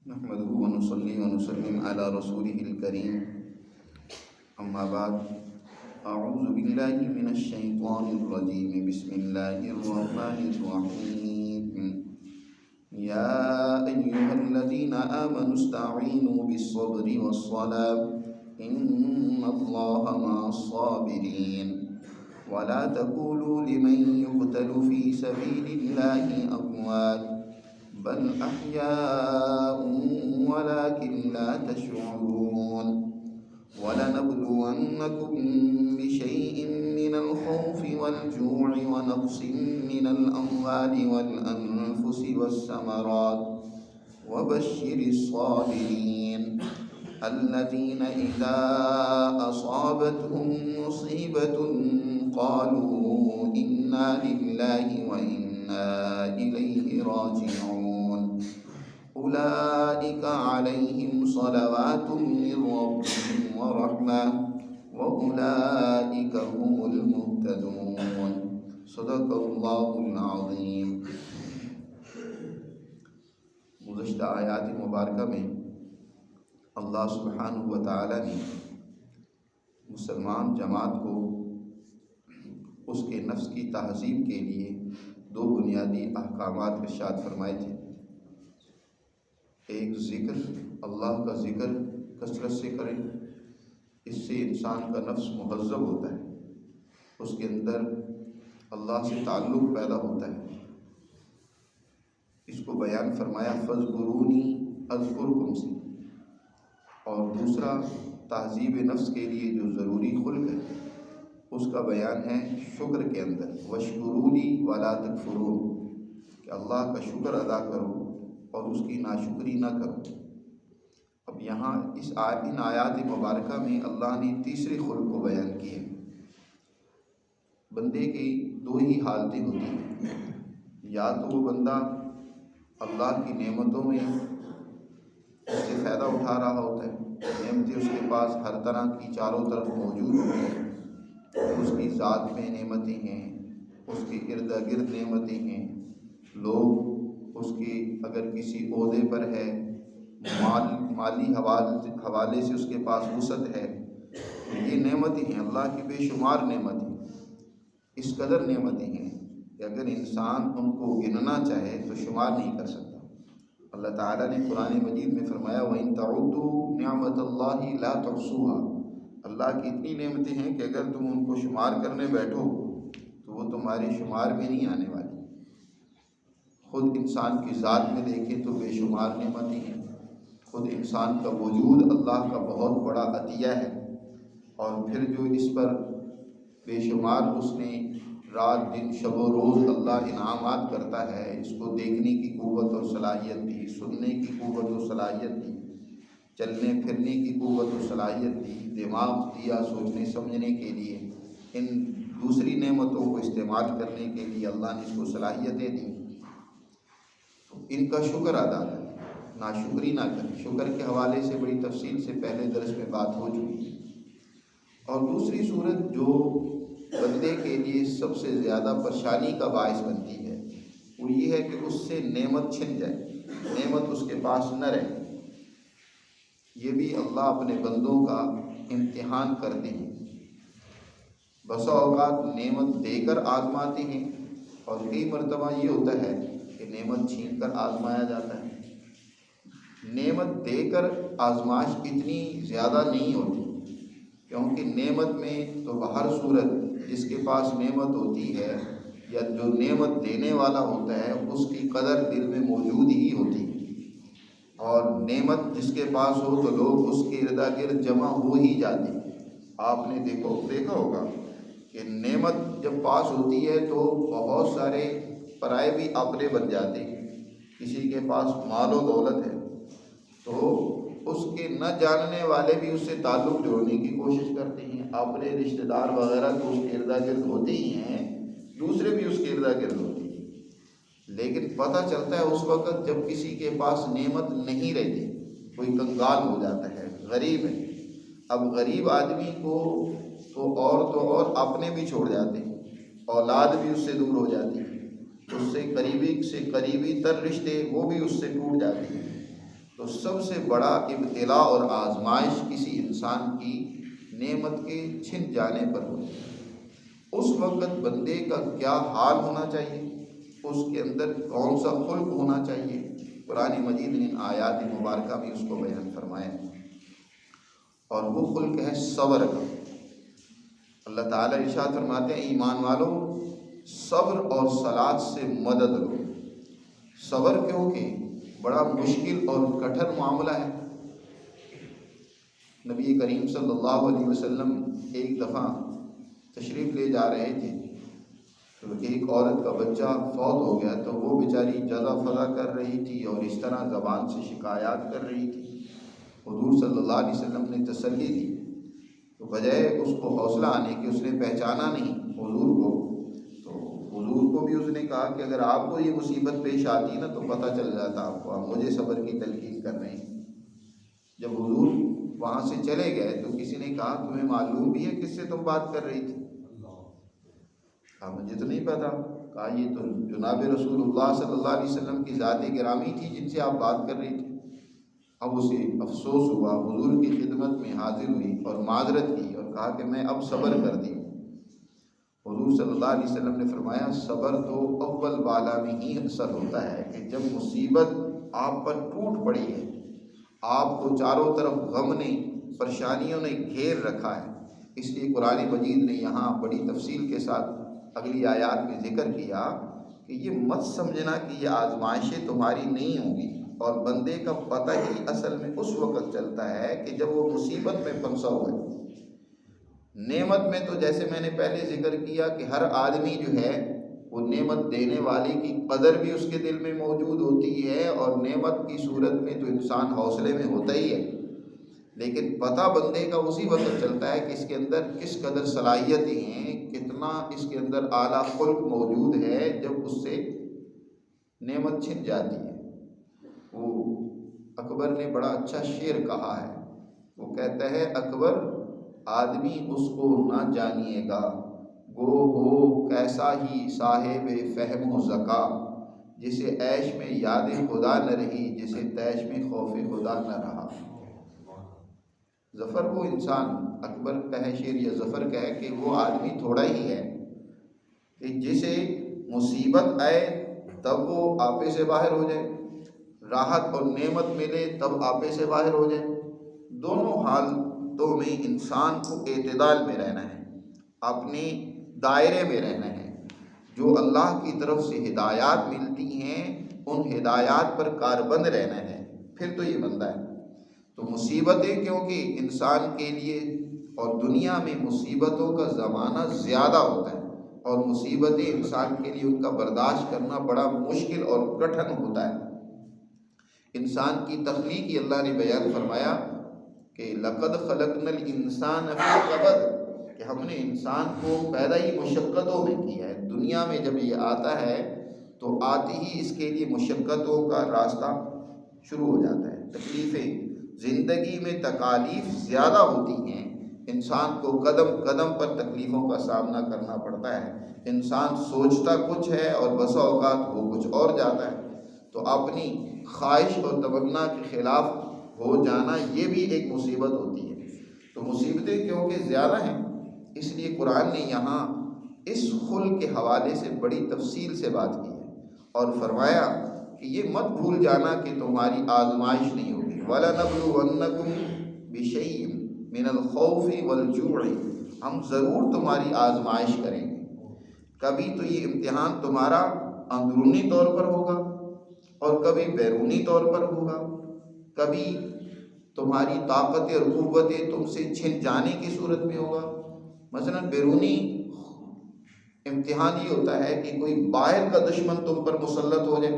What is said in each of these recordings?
نحمده ونصلي ونسلم على رسوله الكريم أما بعد أعوذ بالله من الشيطان الرجيم بسم الله الرحمن الرحيم يا أيها الذين آمنوا استعينوا بالصبر والصلاة إن الله مع الصابرين ولا تقولوا لمن يقتل في سبيل الله أموات بل أحياء ولكن لا تشعرون ولنبلونكم بشيء من الخوف والجوع ونقص من الأموال والأنفس والثمرات وبشر الصابرين الذين إذا أصابتهم مصيبة قالوا إنا لله وإنا إليه راجعون أولئك عليهم صلوات من ربهم ورحمة وأولئك هم المهتدون صدق اللہ العظیم۔ گزشتہ آیات مبارکہ میں اللہ سبحانہ و تعالی نے مسلمان جماعت کو اس کے نفس کی تہذیب کے لیے دو بنیادی احکامات ارشاد فرمائے تھے۔ ایک ذکر، اللہ کا ذکر کثرت سے کریں، اس سے انسان کا نفس مہذب ہوتا ہے، اس کے اندر اللہ سے تعلق پیدا ہوتا ہے۔ اس کو بیان فرمایا فاذکرونی اذکرکم سے۔ اور دوسرا تہذیب نفس کے لیے جو ضروری خلق ہے اس کا بیان ہے شکر کے اندر، واشکرونی ولا تکفرون، کہ اللہ کا شکر ادا کرو اور اس کی ناشکری نہ کرو۔ اب یہاں ان آیات مبارکہ میں اللہ نے تیسری خلق کو بیان کی ہے۔ بندے کی دو ہی حالتیں ہوتی ہیں، یا تو وہ بندہ اللہ کی نعمتوں میں اس سے فائدہ اٹھا رہا ہوتا ہے، نعمتیں اس کے پاس ہر طرح کی چاروں طرف موجود ہوتی ہیں، اس کی ذات میں نعمتیں ہیں، اس کے ارد گرد نعمتیں ہیں، لوگ اس کی اگر کسی عہدے پر ہے، مالی حوالے سے اس کے پاس وسعت ہے، یہ نعمتیں ہیں، اللہ کی بے شمار نعمتیں، اس قدر نعمتیں ہیں کہ اگر انسان ان کو گننا چاہے تو شمار نہیں کر سکتا۔ اللہ تعالیٰ نے قرآن مجید میں فرمایا وَإِن تَعُدُّوا نِعْمَةَ اللَّهِ لَا تُحْصُوهَا، اللہ کی اتنی نعمتیں ہیں کہ اگر تم ان کو شمار کرنے بیٹھو تو وہ تمہارے شمار میں نہیں آنے والی۔ خود انسان کی ذات میں دیکھیں تو بے شمار نعمتیں ہیں، خود انسان کا وجود اللہ کا بہت بڑا عطیہ ہے، اور پھر جو اس پر بے شمار اس نے رات دن شب و روز اللہ انعامات کرتا ہے، اس کو دیکھنے کی قوت اور صلاحیت دی، سننے کی قوت و صلاحیت دی، چلنے پھرنے کی قوت و صلاحیت دی، دماغ دیا سوچنے سمجھنے کے لیے، ان دوسری نعمتوں کو استعمال کرنے کے لیے اللہ نے اس کو صلاحیتیں دی، تو ان کا شکر ادا کریں، ناشکری نہ کریں۔ شکر کے حوالے سے بڑی تفصیل سے پہلے درس میں بات ہو چکی ہے۔ اور دوسری صورت جو بندے کے لیے سب سے زیادہ پریشانی کا باعث بنتی ہے وہ یہ ہے کہ اس سے نعمت چھن جائے، نعمت اس کے پاس نہ رہے۔ یہ بھی اللہ اپنے بندوں کا امتحان کرتے ہیں، بسا اوقات نعمت دے کر آزماتے ہیں، اور کئی مرتبہ یہ ہوتا ہے کہ نعمت چھین کر آزمایا جاتا ہے۔ نعمت دے کر آزمائش اتنی زیادہ نہیں ہوتی، کیونکہ نعمت میں تو بہر صورت جس کے پاس نعمت ہوتی ہے یا جو نعمت دینے والا ہوتا ہے اس کی قدر دل میں موجود ہی ہوتی ہے، اور نعمت جس کے پاس ہو تو لوگ اس کے ارد گرد جمع ہو ہی جاتے ہیں۔ آپ نے دیکھا ہوگا کہ نعمت جب پاس ہوتی ہے تو بہت سارے پرائے بھی اپنے بن جاتے ہیں۔ کسی کے پاس مال و دولت ہے تو اس کے نہ جاننے والے بھی اس سے تعلق جوڑنے کی کوشش کرتے ہیں، اپنے رشتہ دار وغیرہ تو اس کے ارد گرد ہوتے ہی ہیں، دوسرے بھی اس کے ارد گرد ہوتے ہیں، لیکن پتہ چلتا ہے اس وقت جب کسی کے پاس نعمت نہیں رہتی، کوئی کنگال ہو جاتا ہے، غریب ہے۔ اب غریب آدمی کو تو اور اپنے بھی چھوڑ جاتے ہیں، اولاد بھی اس سے دور ہو جاتی ہے، اس سے قریبی تر رشتے وہ بھی اس سے ٹوٹ جاتے ہیں، تو سب سے بڑا ابتلاء اور آزمائش کسی انسان کی نعمت کے چھن جانے پر ہوتی ہے۔ اس وقت بندے کا کیا حال ہونا چاہیے، اس کے اندر کون سا خلق ہونا چاہیے، قرآن مجید نے آیات مبارکہ میں اس کو بیان فرمایا، اور وہ خلق ہے صبر کا۔ اللہ تعالیٰ ارشاد فرماتے ہیں ایمان والوں صبر اور صلات سے مدد لو۔ صبر کیونکہ بڑا مشکل اور کٹھن معاملہ ہے۔ نبی کریم صلی اللہ علیہ وسلم ایک دفعہ تشریف لے جا رہے تھے، تو ایک عورت کا بچہ فوت ہو گیا، تو وہ بیچاری جزا فضا کر رہی تھی اور اس طرح زبان سے شکایات کر رہی تھی۔ حضور صلی اللہ علیہ وسلم نے تسلی دی، تو بجائے اس کو حوصلہ آنے کہ اس نے پہچانا نہیں حضور کو، تو حضور کو بھی اس نے کہا کہ اگر آپ کو یہ مصیبت پیش آتی نا تو پتہ چل جاتا آپ کو، آپ مجھے صبر کی تلقین کر رہے ہیں۔ جب حضور وہاں سے چلے گئے تو کسی نے کہا تمہیں معلوم بھی ہے کس سے تم بات کر رہی تھی؟ کہا مجھے تو نہیں پتا۔ کہا یہ تو جناب رسول اللہ صلی اللہ علیہ وسلم کی ذات گرامی تھی جن سے آپ بات کر رہی تھی۔ اب اسے افسوس ہوا، حضور کی خدمت میں حاضر ہوئی اور معذرت کی اور کہا کہ میں اب صبر کرتی ہوں۔ حضور صلی اللہ علیہ وسلم نے فرمایا صبر تو اول والا میں ہی اثر ہوتا ہے کہ جب مصیبت آپ پر ٹوٹ پڑی ہے، آپ کو چاروں طرف غم نے پریشانیوں نے گھیر رکھا ہے۔ اس لیے قرآن مجید نے یہاں بڑی تفصیل کے ساتھ اگلی آیات میں ذکر کیا کہ یہ مت سمجھنا کہ یہ آزمائشیں تمہاری نہیں ہوں گی، اور بندے کا پتہ ہی اصل میں اس وقت چلتا ہے کہ جب وہ مصیبت میں پھنسا ہوا ہے۔ نعمت میں تو جیسے میں نے پہلے ذکر کیا کہ ہر آدمی جو ہے وہ نعمت دینے والے کی قدر بھی اس کے دل میں موجود ہوتی ہے، اور نعمت کی صورت میں تو انسان حوصلے میں ہوتا ہی ہے، لیکن پتہ بندے کا اسی وقت چلتا ہے کہ اس کے اندر کس قدر صلاحیتیں ہیں، کتنا اس کے اندر اعلیٰ خلق موجود ہے، جب اس سے نعمت چھن جاتی ہے۔ وہ اکبر نے بڑا اچھا شعر کہا ہے، وہ کہتا ہے اکبر آدمی اس کو نہ جانیے گا، گو ہو کیسا ہی صاحب فہم و ذکا، جسے عیش میں یاد خدا نہ رہی، جسے تیش میں خوف خدا نہ رہا۔ ظفر وہ انسان، اکبر کا ہے شعر یا ظفر کا ہے کہ وہ آدمی تھوڑا ہی ہے کہ جسے مصیبت آئے تب وہ آپے سے باہر ہو جائے، راحت اور نعمت ملے تب آپے سے باہر ہو جائے۔ دونوں حالتوں میں انسان کو اعتدال میں رہنا ہے، اپنے دائرے میں رہنا ہے۔ جو اللہ کی طرف سے ہدایات ملتی ہیں ان ہدایات پر کاربند رہنا ہے، پھر تو یہ بندہ ہے۔ تو مصیبتیں کیونکہ انسان کے لیے اور دنیا میں مصیبتوں کا زمانہ زیادہ ہوتا ہے، اور مصیبتیں انسان کے لیے ان کا برداشت کرنا بڑا مشکل اور کٹھن ہوتا ہے۔ انسان کی تخلیق ہی اللہ نے بیان فرمایا کہ لقد خلقنا الانسان فی کبد، کہ ہم نے انسان کو پیدا ہی مشقتوں میں کیا ہے۔ دنیا میں جب یہ آتا ہے تو آتے ہی اس کے لیے مشقتوں کا راستہ شروع ہو جاتا ہے، تکلیفیں، زندگی میں تکالیف زیادہ ہوتی ہیں، انسان کو قدم قدم پر تکلیفوں کا سامنا کرنا پڑتا ہے۔ انسان سوچتا کچھ ہے اور بسا اوقات وہ کچھ اور جاتا ہے، تو اپنی خواہش اور تمنا کے خلاف ہو جانا یہ بھی ایک مصیبت ہوتی ہے۔ تو مصیبتیں کیونکہ زیادہ ہیں، اس لیے قرآن نے یہاں اس خلق کے حوالے سے بڑی تفصیل سے بات کی ہے، اور فرمایا کہ یہ مت بھول جانا کہ تمہاری آزمائش نہیں ہوگی۔ وَلَنَبْلُوَنَّكُمْ بِشَيْءٍ مِّنَ الْخَوْفِ وَالْجُوعِ، ہم ضرور تمہاری آزمائش کریں گے۔ کبھی تو یہ امتحان تمہارا اندرونی طور پر ہوگا اور کبھی بیرونی طور پر ہوگا، کبھی تمہاری طاقتیں اور قوتیں تم سے چھن جانے کی صورت میں ہوگا۔ مثلا بیرونی امتحان یہ ہوتا ہے کہ کوئی باہر کا دشمن تم پر مسلط ہو جائے،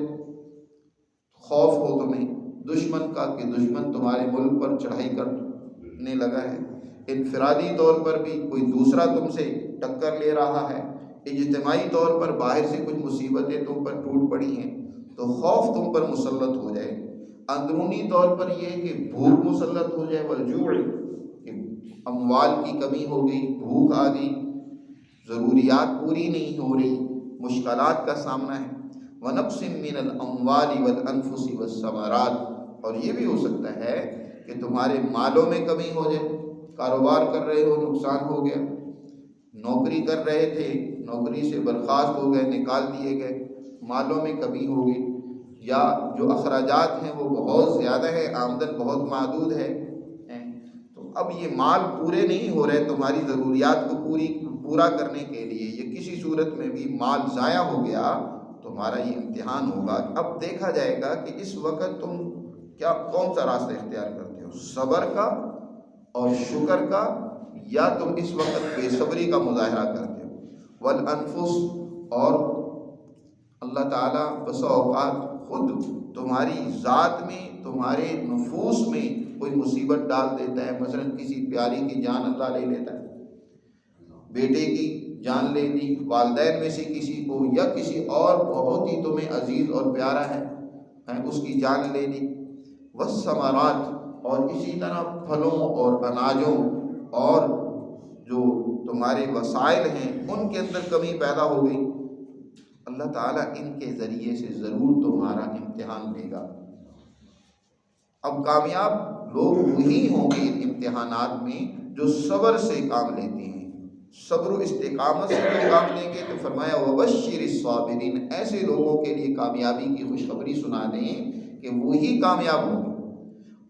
خوف ہو تمہیں دشمن کا کہ دشمن تمہارے ملک پر چڑھائی کرنے لگا ہے۔ انفرادی طور پر بھی کوئی دوسرا تم سے ٹکر لے رہا ہے، اجتماعی طور پر باہر سے کچھ مصیبتیں تم پر ٹوٹ پڑی ہیں تو خوف تم پر مسلط ہو جائے۔ اندرونی طور پر یہ کہ بھوک مسلط ہو جائے، والجوع، کہ اموال کی کمی ہو گئی، بھوک آ گئی، ضروریات پوری نہیں ہو رہی، مشکلات کا سامنا ہے۔ وَنَقْصٍ مِّنَ الْأَمْوَالِ وَالْأَنفُسِ وَالثَّمَرَاتِ، اور یہ بھی ہو سکتا ہے کہ تمہارے مالوں میں کمی ہو جائے، کاروبار کر رہے ہو نقصان ہو گیا، نوکری کر رہے تھے نوکری سے برخاست ہو گئے، نکال دیے گئے، مالوں میں کمی ہو گئی، یا جو اخراجات ہیں وہ بہت زیادہ ہے، آمدن بہت محدود ہے، تو اب یہ مال پورے نہیں ہو رہے تمہاری ضروریات کو پورا کرنے کے لیے، یہ کسی صورت میں بھی مال ضائع ہو گیا، تمہارا یہ امتحان ہوگا۔ اب دیکھا جائے گا کہ اس وقت تم کون سا راستہ اختیار کرتے ہو، صبر کا اور شکر کا، یا تم اس وقت بے صبری کا مظاہرہ کرتے ہو۔ والانفس، اور اللہ تعالیٰ بسا اوقات خود تمہاری ذات میں، تمہارے نفوس میں کوئی مصیبت ڈال دیتا ہے، مثلا کسی پیاری کی جان اللہ لے لیتا ہے، بیٹے کی جان لے دی، والدین میں سے کسی کو، یا کسی اور بہت ہی تمہیں عزیز اور پیارا ہے اس کی جان لے لی۔ والثمرات، اور اسی طرح پھلوں اور اناجوں اور جو تمہارے وسائل ہیں ان کے اندر کمی پیدا ہو گئی، اللہ تعالیٰ ان کے ذریعے سے ضرور تمہارا امتحان لے گا۔ اب کامیاب لوگ وہی ہوں گے ان امتحانات میں جو صبر سے کام لیتے ہیں، صبر و استقامت سے جو کام لیں گے، تو فرمایا وبشر الصابرین، ایسے لوگوں کے لیے کامیابی کی خوشخبری سنا دیں کہ وہی کامیاب ہوں گے،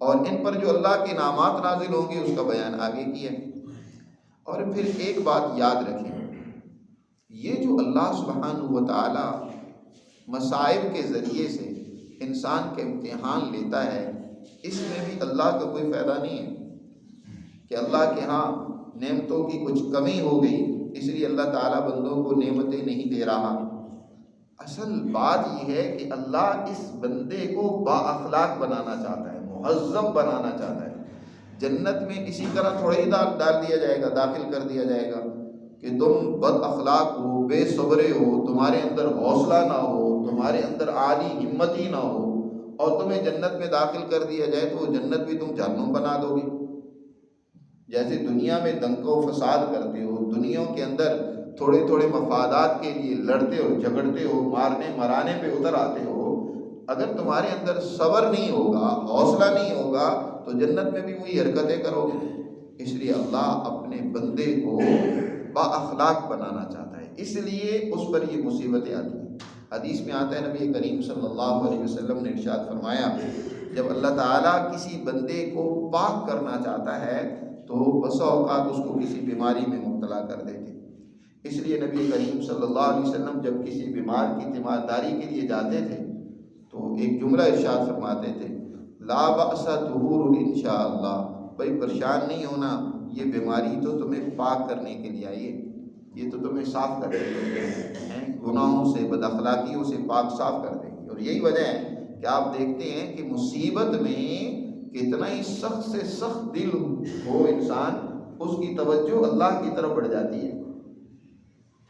اور ان پر جو اللہ کے انعامات نازل ہوں گے اس کا بیان آگے کیا ہے۔ اور پھر ایک بات یاد رکھیں، یہ جو اللہ سبحانہ و تعالی مصائب کے ذریعے سے انسان کے امتحان لیتا ہے، اس میں بھی اللہ کا کوئی فائدہ نہیں ہے کہ اللہ کے ہاں نعمتوں کی کچھ کمی ہو گئی اس لیے اللہ تعالیٰ بندوں کو نعمتیں نہیں دے رہا۔ اصل بات یہ ہے کہ اللہ اس بندے کو با اخلاق بنانا چاہتا ہے، مہذب بنانا چاہتا ہے۔ جنت میں اسی طرح تھوڑا ہی ڈال دیا جائے گا، داخل کر دیا جائے گا کہ تم بد اخلاق ہو، بے صبرے ہو، تمہارے اندر حوصلہ نہ ہو، تمہارے اندر عالی ہمتی نہ ہو، اور تمہیں جنت میں داخل کر دیا جائے تو وہ جنت بھی تم جہنم بنا دو گے۔ جیسے دنیا میں دنگ و فساد کرتے ہو، دنیا کے اندر تھوڑے تھوڑے مفادات کے لیے لڑتے ہو، جھگڑتے ہو، مارنے مرانے پہ اتر آتے ہو، اگر تمہارے اندر صبر نہیں ہوگا، حوصلہ نہیں ہوگا، تو جنت میں بھی وہی حرکتیں کرو گے۔ اس لیے اللہ اپنے بندے کو با اخلاق بنانا چاہتا ہے، اس لیے اس پر یہ مصیبتیں آتی ہیں۔ حدیث میں آتا ہے نبی کریم صلی اللہ علیہ وسلم نے ارشاد فرمایا، جب اللہ تعالیٰ کسی بندے کو پاک کرنا چاہتا ہے تو بسا اوقات اس کو کسی بیماری میں مبتلا کر دیتے۔ اس لیے نبی کریم صلی اللہ علیہ وسلم جب کسی بیمار کی تیمارداری کے لیے جاتے تھے تو ایک جملہ ارشاد فرماتے تھے، لا بأس طہور انشاءاللہ، بھائی پریشان نہیں ہونا، یہ بیماری تو تمہیں پاک کرنے کے لیے آئی ہے، یہ تو تمہیں صاف کر دے گی، گناہوں سے، بد اخلاقیوں سے پاک صاف کر دے گی۔ اور یہی وجہ ہے کہ آپ دیکھتے ہیں کہ مصیبت میں کتنا ہی سخت سے سخت دل ہو انسان، اس کی توجہ اللہ کی طرف بڑھ جاتی ہے۔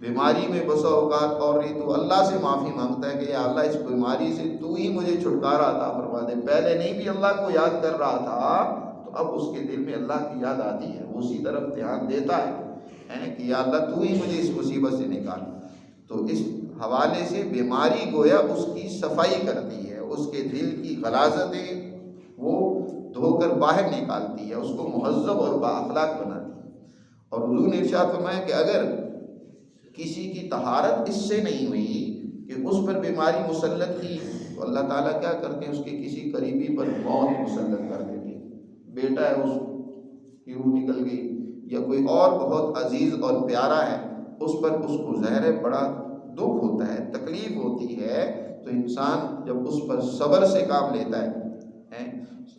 بیماری میں بسا اوقات اور نہیں تو اللہ سے معافی مانگتا ہے کہ یا اللہ اس بیماری سے تو ہی مجھے چھٹکارا عطا فرما دے، پہلے نہیں بھی اللہ کو یاد کر رہا تھا تو اب اس کے دل میں اللہ کی یاد آتی ہے، وہ اسی طرف دھیان دیتا ہے کہ یا اللہ تو ہی مجھے اس مصیبت سے نکال۔ تو اس حوالے سے بیماری گویا اس کی صفائی کرتی ہے، اس کے دل کی غلاظتیں وہ دھو کر باہر نکالتی ہے، اس کو مہذب اور با اخلاق بناتی ہے۔ اور حضور نے ارشاد فرمایا کہ اگر کسی کی طہارت اس سے نہیں ہوئی کہ اس پر بیماری مسلط کی تو اللہ تعالیٰ کیا کرتے ہیں، اس کے کسی قریبی پر موت مسلط کر دیتے ہیں۔ بیٹا ہے اس کی روح نکل گئی، یا کوئی اور بہت عزیز اور پیارا ہے اس پر اس کو ظاہر بڑا دکھ ہوتا ہے، تکلیف ہوتی ہے، تو انسان جب اس پر صبر سے کام لیتا ہے،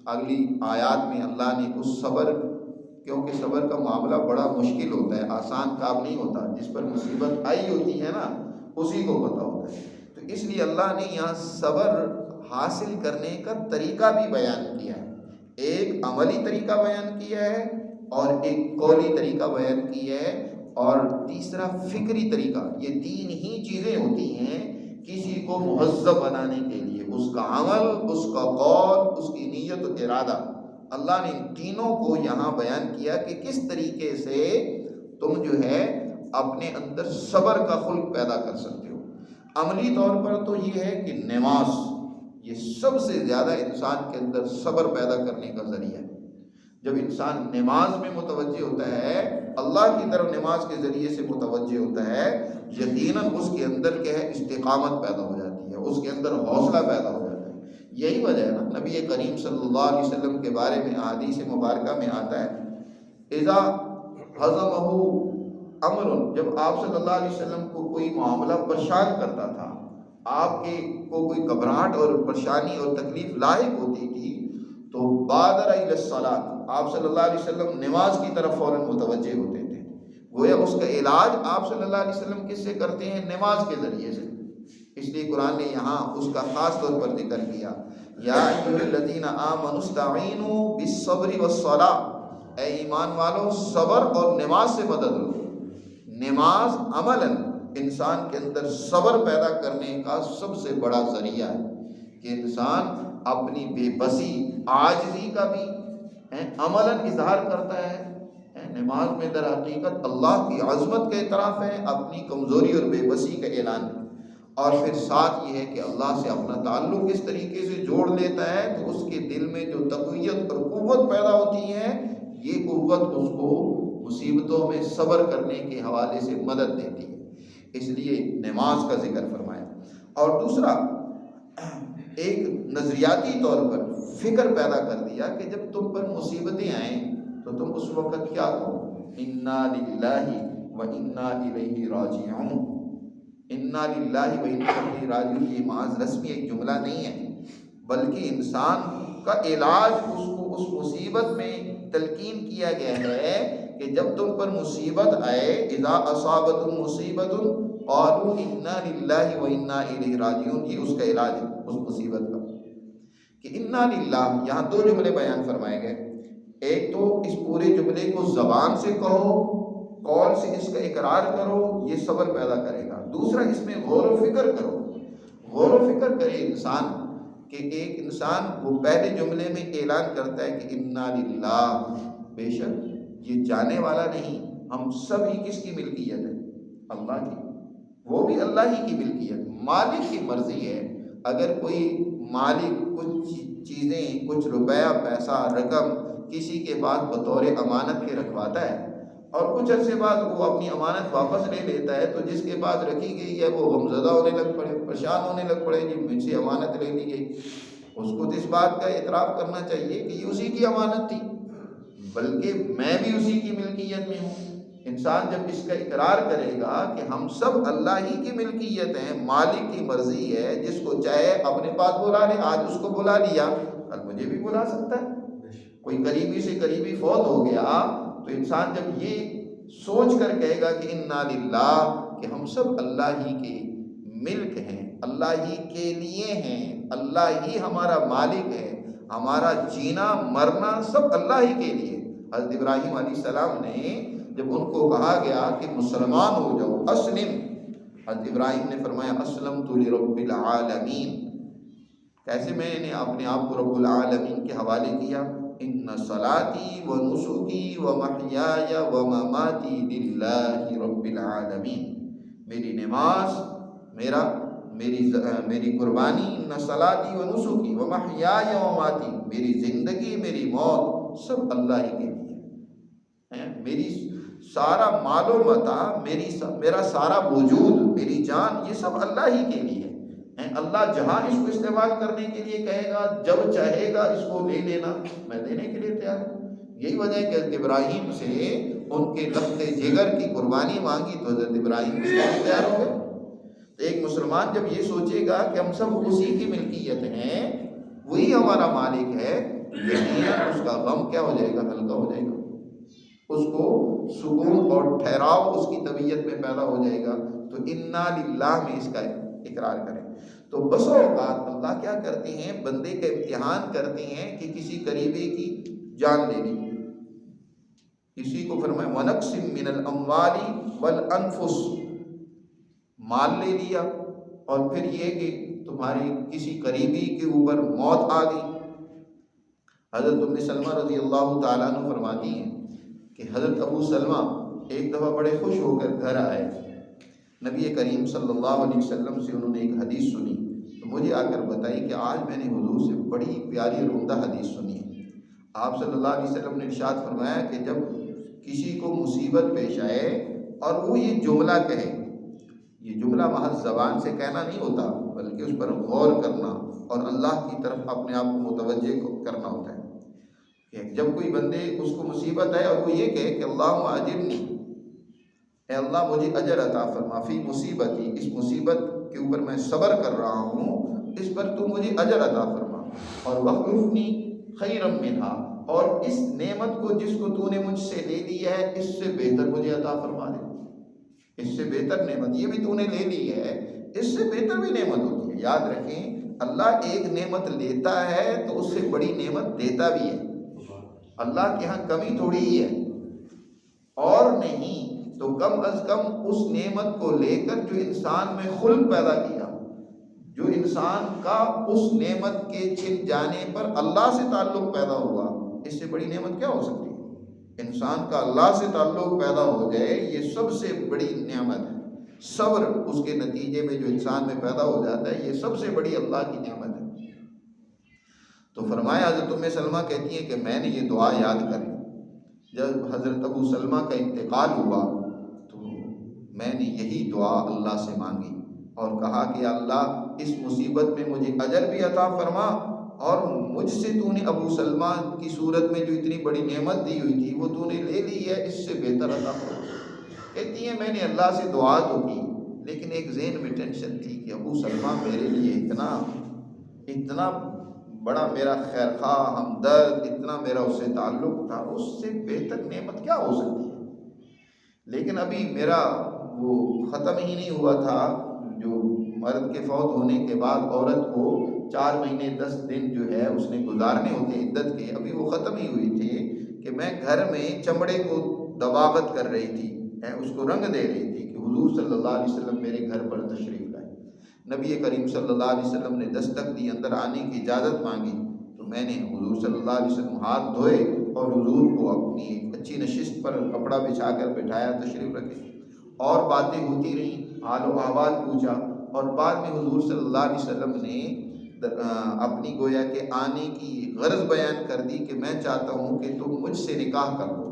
اگلی آیات میں اللہ نے اس صبر، کیونکہ صبر کا معاملہ بڑا مشکل ہوتا ہے، آسان کام نہیں ہوتا، جس پر مصیبت آئی ہوتی ہے نا اسی کو پتہ ہوتا ہے، تو اس لیے اللہ نے یہاں صبر حاصل کرنے کا طریقہ بھی بیان کیا ہے، ایک عملی طریقہ بیان کیا ہے اور ایک قولی طریقہ بیان کیا ہے، اور تیسرا فکری طریقہ۔ یہ تین ہی چیزیں ہوتی ہیں کسی کو مہذب بنانے کے لیے، اس کا عمل، اس کا قول، اس کی نیت و ارادہ۔ اللہ نے ان تینوں کو یہاں بیان کیا کہ کس طریقے سے تم جو ہے اپنے اندر صبر کا خلق پیدا کر سکتے ہو۔ عملی طور پر تو یہ ہے کہ نماز، یہ سب سے زیادہ انسان کے اندر صبر پیدا کرنے کا ذریعہ ہے۔ جب انسان نماز میں متوجہ ہوتا ہے، اللہ کی طرف نماز کے ذریعے سے متوجہ ہوتا ہے، یقیناً اس کے اندر کیا ہے، استقامت پیدا ہو جاتی ہے، اس کے اندر حوصلہ پیدا ہو جاتا ہے۔ یہی وجہ ہے نا، نبی کریم صلی اللہ علیہ وسلم کے بارے میں احادیث مبارکہ میں آتا ہے، اذا حزمہ امر، جب آپ صلی اللہ علیہ وسلم کو کوئی معاملہ پریشان کرتا تھا، آپ کے کو کوئی گھبراہٹ اور پریشانی اور تکلیف لاحق ہوتی تھی، تو بادر الی الصلاۃ، آپ صلی اللہ علیہ وسلم نماز کی طرف فوراً متوجہ ہوتے تھے۔ گویا اس کا علاج آپ صلی اللہ علیہ وسلم کس سے کرتے ہیں؟ نماز کے ذریعے سے۔ اس لیے قرآن نے یہاں اس کا خاص طور پر ذکر کیا، یا ایھا الذین آمنوا استعینوا بالصبر والصلاۃ، اے ایمان والو صبر اور نماز سے مدد لو۔ نماز عملاً انسان کے اندر صبر پیدا کرنے کا سب سے بڑا ذریعہ ہے، کہ انسان اپنی بے بسی، عاجزی کا بھی عملاً اظہار کرتا ہے۔ نماز میں در حقیقت اللہ کی عظمت کا اعتراف ہے، اپنی کمزوری اور بے بسی کا اعلان ہے، اور پھر ساتھ یہ ہے کہ اللہ سے اپنا تعلق اس طریقے سے جوڑ لیتا ہے تو اس کے دل میں جو تقویت اور قوت پیدا ہوتی ہے، یہ قوت اس کو مصیبتوں میں صبر کرنے کے حوالے سے مدد دیتی ہے۔ اس لیے نماز کا ذکر فرمایا۔ اور دوسرا، ایک نظریاتی طور پر فکر پیدا کر دیا کہ جب تم پر مصیبتیں آئیں تو تم اس وقت کیا کہو؟ انا للہ و انا الیہ راجعون۔ انا للہ و انا الیہ راجعون یہ محض رسمی ایک جملہ نہیں ہے، بلکہ انسان کا علاج اس کو اس مصیبت میں تلقین کیا گیا ہے کہ جب تم پر مصیبت آئے، اذا اصابتم مصیبت قالوا انا للہ و انا الیہ راجعون، یہ اس کا علاج ہے اس مصیبت کا، کہ انا للہ۔ یہاں دو جملے بیان فرمائے گئے، ایک تو اس پورے جملے کو زبان سے کہو، قول سے اس کا اقرار کرو، یہ صبر پیدا کرے گا۔ دوسرا، اس میں غور و فکر کرو، غور و فکر کرے انسان، کہ ایک انسان وہ پہلے جملے میں اعلان کرتا ہے کہ انا للہ، بے شک یہ جانے والا نہیں، ہم سب ہی کس کی ملکیت ہے؟ اللہ کی، وہ بھی اللہ ہی کی ملکیت، مالک کی مرضی ہے۔ اگر کوئی مالک کچھ چیزیں، کچھ روپیہ، پیسہ، رقم کسی کے پاس بطور امانت کے رکھواتا ہے اور کچھ عرصے بعد وہ اپنی امانت واپس لے لیتا ہے، تو جس کے پاس رکھی گئی ہے وہ غمزدہ ہونے لگ پڑے، پریشان ہونے لگ پڑے، جی مجھ سے امانت لے لی گئی۔ اس کو تو اس بات کا اعتراف کرنا چاہیے کہ یہ اسی کی امانت تھی، بلکہ میں بھی اسی کی ملکیت میں ہوں۔ انسان جب اس کا اقرار کرے گا کہ ہم سب اللہ ہی کی ملکیت ہیں، مالک کی مرضی ہے، جس کو چاہے اپنے پاس بلا لے، آج اس کو بلا لیا کل مجھے بھی بلا سکتا ہے۔ کوئی قریبی سے قریبی فوت ہو گیا تو انسان جب یہ سوچ کر کہے گا کہ انا للہ، کہ ہم سب اللہ ہی کے ملک ہیں، اللہ ہی کے لیے ہیں، اللہ ہی ہمارا مالک ہے، ہمارا جینا مرنا سب اللہ ہی کے لیے۔ حضرت ابراہیم علیہ السلام نے جب ان کو کہا گیا کہ مسلمان ہو جاؤ، اسلم، حضرت ابراہیم نے فرمایا اسلمت لرب العالمین۔ کیسے میں نے اپنے آپ کو رب العالمین کے حوالے کیا؟ ان صلاتی و نسکی و محیای و مماتی للہ رب العالمین، میری نماز، میری قربانی، ان صلاتی و نسکی و محیای و مماتی، میری زندگی، میری موت سب اللہ ہی کے لیے ہے، میری سارا مال و متاع، میرا سارا وجود، میری جان، یہ سب اللہ ہی کے لیے ہے۔ اللہ جہاں اس کو استعمال کرنے کے لیے کہے گا، جب چاہے گا اس کو لے لینا، میں دینے کے لیے تیار ہوں۔ یہی وجہ ہے کہ حضرت ابراہیم سے ان کے لخت جگر کی قربانی مانگی تو حضرت ابراہیم اس کے لیے تیار ہو گئے۔ تو ایک مسلمان جب یہ سوچے گا کہ ہم سب اسی کی ملکیت ہیں، وہی ہمارا مالک ہے، یقیناً اس کا غم کیا ہو جائے گا؟ ہلکا ہو جائے گا، اس کو سکون اور ٹھہراؤ اس کی طبیعت میں پیدا ہو جائے گا۔ تو انا للہ میں اس کا اقرار کریں۔ تو بسا اوقات اللہ کیا کرتے ہیں، بندے کا امتحان کرتے ہیں کہ کسی قریبی کی جان لے لی، کسی کو فرمایا وَنَقْسِم مِّنَ الْأَمْوَالِ وَالْأَنفُسِ، مال لے لیا، اور پھر یہ کہ تمہاری کسی قریبی کے اوپر موت آ گئی۔ حضرت ام سلمہ رضی اللہ تعالیٰ عنہ فرماتی ہیں کہ حضرت ابو سلمہ ایک دفعہ بڑے خوش ہو کر گھر آئے، نبی کریم صلی اللہ علیہ وسلم سے انہوں نے ایک حدیث سنی تو مجھے آ کر بتائی کہ آج میں نے حضور سے بڑی پیاری اور عمدہ حدیث سنی ہے۔ آپ صلی اللہ علیہ وسلم نے ارشاد فرمایا کہ جب کسی کو مصیبت پیش آئے اور وہ یہ جملہ کہے، یہ جملہ محض زبان سے کہنا نہیں ہوتا بلکہ اس پر غور کرنا اور اللہ کی طرف اپنے آپ کو متوجہ کرنا ہوتا ہے کہ جب کوئی بندے اس کو مصیبت ہے اور وہ یہ کہے کہ اللہم اجرنی، اے اللہ مجھے اجر عطا فرما، فی مصیبتی، اس مصیبت کے اوپر میں صبر کر رہا ہوں، اس پر تو مجھے اجر عطا فرما، اور واخلفنی خیرا منہا، اور اس نعمت کو جس کو تو نے مجھ سے لے لیا ہے اس سے بہتر مجھے عطا فرما دے۔ اس سے بہتر نعمت، یہ بھی تو نے لے لی ہے، اس سے بہتر بھی نعمت ہوتی ہے۔ یاد رکھیں اللہ ایک نعمت لیتا ہے تو اس سے بڑی نعمت دیتا بھی ہے۔ اللہ کے ہاں کمی تھوڑی ہی ہے اور نہیں تو کم از کم اس نعمت کو لے کر جو انسان میں خلق پیدا کیا، جو انسان کا اس نعمت کے چھن جانے پر اللہ سے تعلق پیدا ہوا، اس سے بڑی نعمت کیا ہو سکتی ہے؟ انسان کا اللہ سے تعلق پیدا ہو جائے، یہ سب سے بڑی نعمت ہے۔ صبر اس کے نتیجے میں جو انسان میں پیدا ہو جاتا ہے، یہ سب سے بڑی اللہ کی نعمت ہے۔ تو فرمایا حضرت ام سلمہ کہتی ہیں کہ میں نے یہ دعا یاد کر لی۔ جب حضرت ابو سلمہ کا انتقال ہوا تو میں نے یہی دعا اللہ سے مانگی اور کہا کہ اللہ اس مصیبت میں مجھے اجر بھی عطا فرما، اور مجھ سے تو نے ابو سلمہ کی صورت میں جو اتنی بڑی نعمت دی ہوئی تھی وہ تو نے لے لی ہے، اس سے بہتر عطا فرما۔ کہتی ہیں میں نے اللہ سے دعا تو کی لیکن ایک ذہن میں ٹینشن تھی کہ ابو سلمہ میرے لیے اتنا بڑا میرا خیر خواہ، ہمدرد، اتنا میرا اس سے تعلق تھا، اس سے بہتر نعمت کیا ہو سکتی ہے؟ لیکن ابھی میرا وہ ختم ہی نہیں ہوا تھا، جو مرد کے فوت ہونے کے بعد عورت کو 4 مہینے 10 دن جو ہے اس نے گزارنے ہوتے عدت کے، ابھی وہ ختم ہی ہوئی تھی کہ میں گھر میں چمڑے کو دباغت کر رہی تھی، اس کو رنگ دے رہی تھی کہ حضور صلی اللہ علیہ وسلم میرے گھر پر تشریف لائے۔ نبی کریم صلی اللہ علیہ وسلم نے دستک دی، اندر آنے کی اجازت مانگی تو میں نے حضور صلی اللہ علیہ وسلم ہاتھ دھوئے اور حضور کو اپنی ایک اچھی نشست پر کپڑا بچھا کر بٹھایا، تشریف رکھے، اور باتیں ہوتی رہیں، حال و احوال پوچھا، اور بعد میں حضور صلی اللہ علیہ وسلم نے اپنی گویا کہ آنے کی غرض بیان کر دی کہ میں چاہتا ہوں کہ تم مجھ سے نکاح کر لو۔